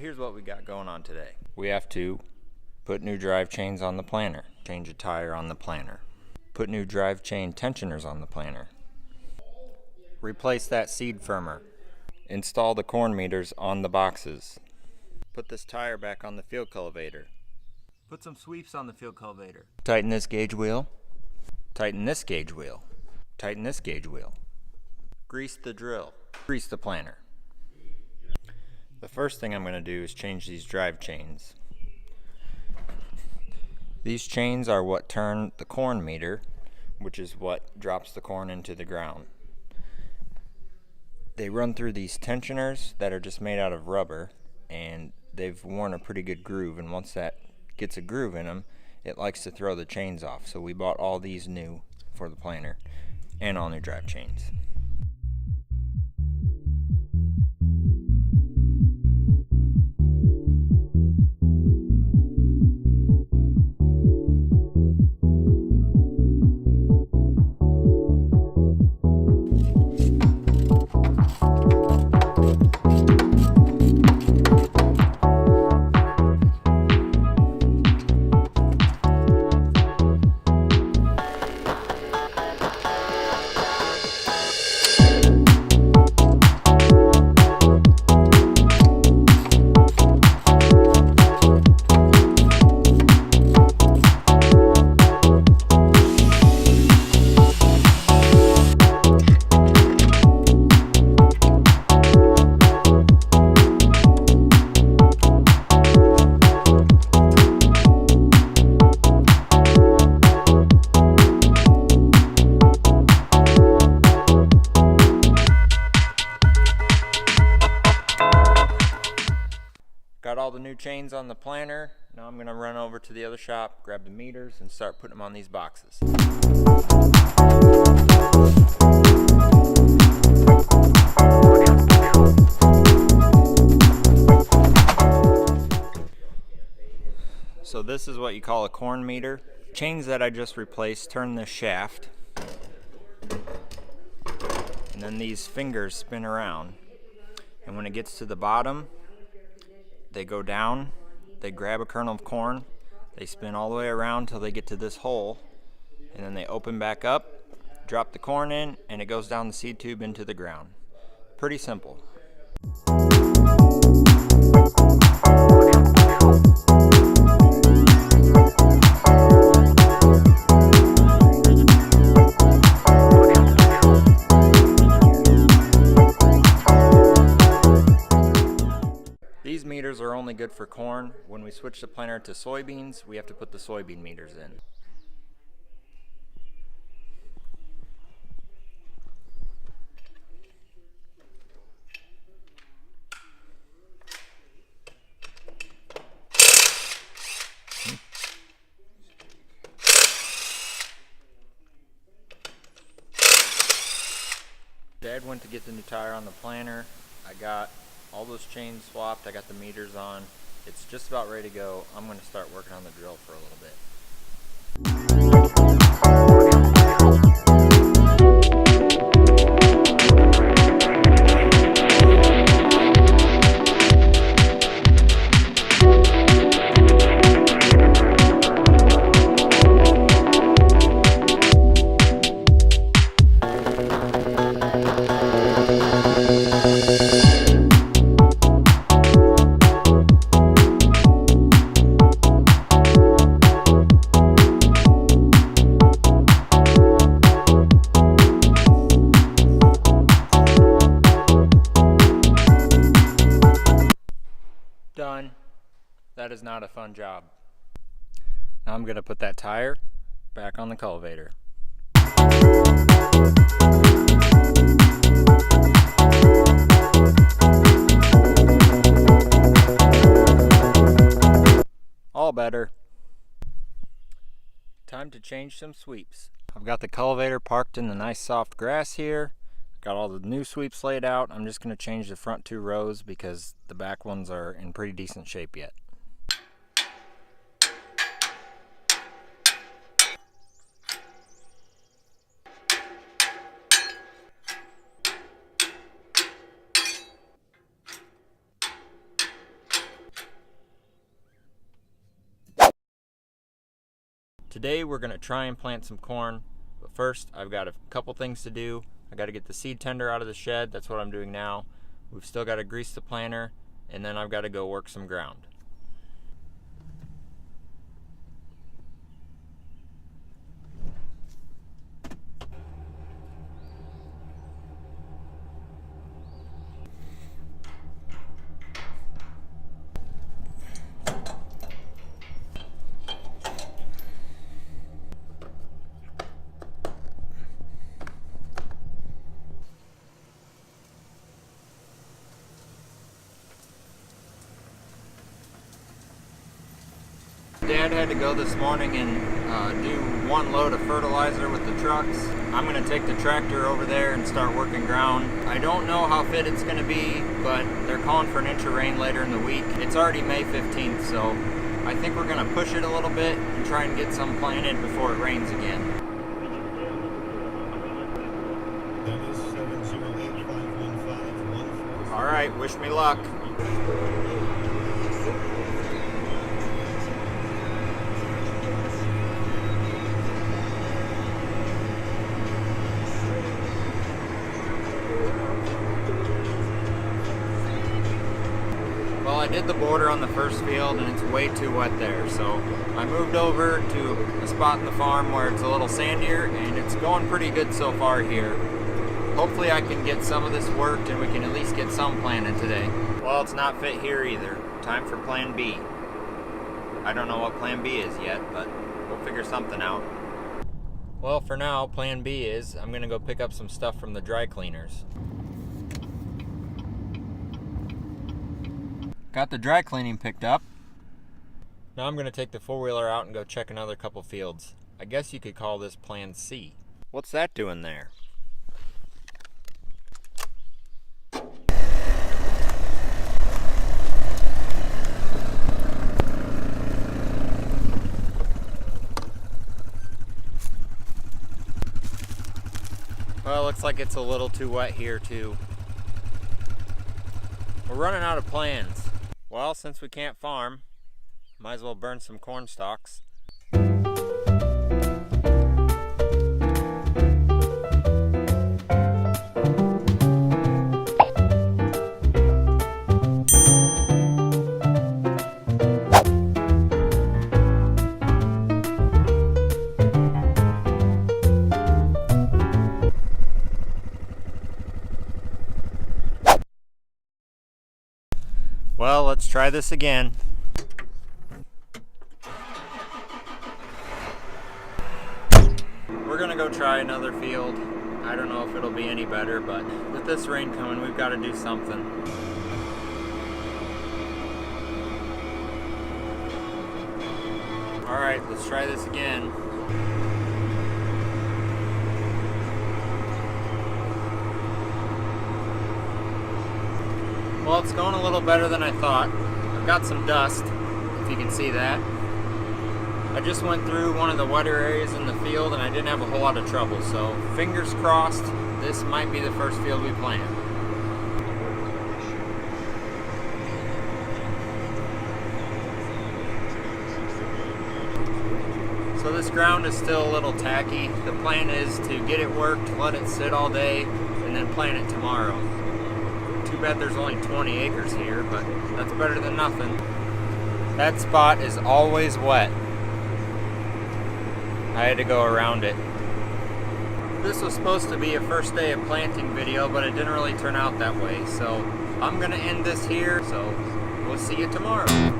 here's what we got going on today. We have to put new drive chains on the planter, change a tire on the planter, put new drive chain tensioners on the planter, replace that seed firmer, install the corn meters on the boxes, put this tire back on the field cultivator, put some sweeps on the field cultivator, tighten this gauge wheel, tighten this gauge wheel, tighten this gauge wheel, grease the drill, grease the planter. The first thing I'm going to do is change these drive chains. These chains are what turn the corn meter, which is what drops the corn into the ground. They run through these tensioners that are just made out of rubber, and they've worn a pretty good groove, and once that gets a groove in them, it likes to throw the chains off. So we bought all these new for the planter and all new drive chains. Got all the new chains on the planter. Now I'm going to run over to the other shop, grab the meters, and start putting them on these boxes. So this is what you call a corn meter. Chains that I just replaced turn this shaft, and then these fingers spin around. And when it gets to the bottom, they go down, they grab a kernel of corn, they spin all the way around till they get to this hole, and then they open back up, drop the corn in, and it goes down the seed tube into the ground. Pretty simple. These meters are only good for corn. When we switch the planter to soybeans, we have to put the soybean meters in. Dad went to get the new tire on the planter. I got all those chains swapped, I got the meters on. It's just about ready to go. I'm going to start working on the drill for a little bit. Done. That is not a fun job. Now I'm going to put that tire back on the cultivator. All better. Time to change some sweeps. I've got the cultivator parked in the nice soft grass here. Got all the new sweeps laid out. I'm just going to change the front 2 rows because the back ones are in pretty decent shape yet. Today we're going to try and plant some corn, but first I've got a couple things to do. I got to get the seed tender out of the shed. That's what I'm doing now. We've still got to grease the planter, and then I've got to go work some ground. Dad had to go this morning and do one load of fertilizer with the trucks. I'm going to take the tractor over there and start working ground. I don't know how fit it's going to be, but they're calling for an inch of rain later in the week. It's already May 15th, so I think we're going to push it a little bit and try and get some planted before it rains again. That is 708-515-14. All right, wish me luck. Well, I did the border on the first field and it's way too wet there, so I moved over to a spot in the farm where it's a little sandier and it's going pretty good so far here. Hopefully I can get some of this worked and we can at least get some planted today. Well, it's not fit here either. Time for plan B. I don't know what plan B is yet, but we'll figure something out. Well, for now, plan B is I'm gonna go pick up some stuff from the dry cleaners. Got the dry cleaning picked up. Now I'm going to take the four-wheeler out and go check another couple fields. I guess you could call this plan C. What's that doing there? Well, looks like it's a little too wet here too. We're running out of plans. Well, since we can't farm, might as well burn some corn stalks. Well, let's try this again. We're gonna go try another field. I don't know if it'll be any better, but with this rain coming, we've got to do something. All right, let's try this again. Well, it's going a little better than I thought. I've got some dust, if you can see that. I just went through one of the wetter areas in the field and I didn't have a whole lot of trouble, so fingers crossed, this might be the first field we plant. So this ground is still a little tacky. The plan is to get it worked, let it sit all day, and then plant it tomorrow. Too bad there's only 20 acres here, but that's better than nothing. That spot is always wet. I had to go around it. This was supposed to be a first day of planting video, but it didn't really turn out that way. So I'm gonna end this here, so we'll see you tomorrow.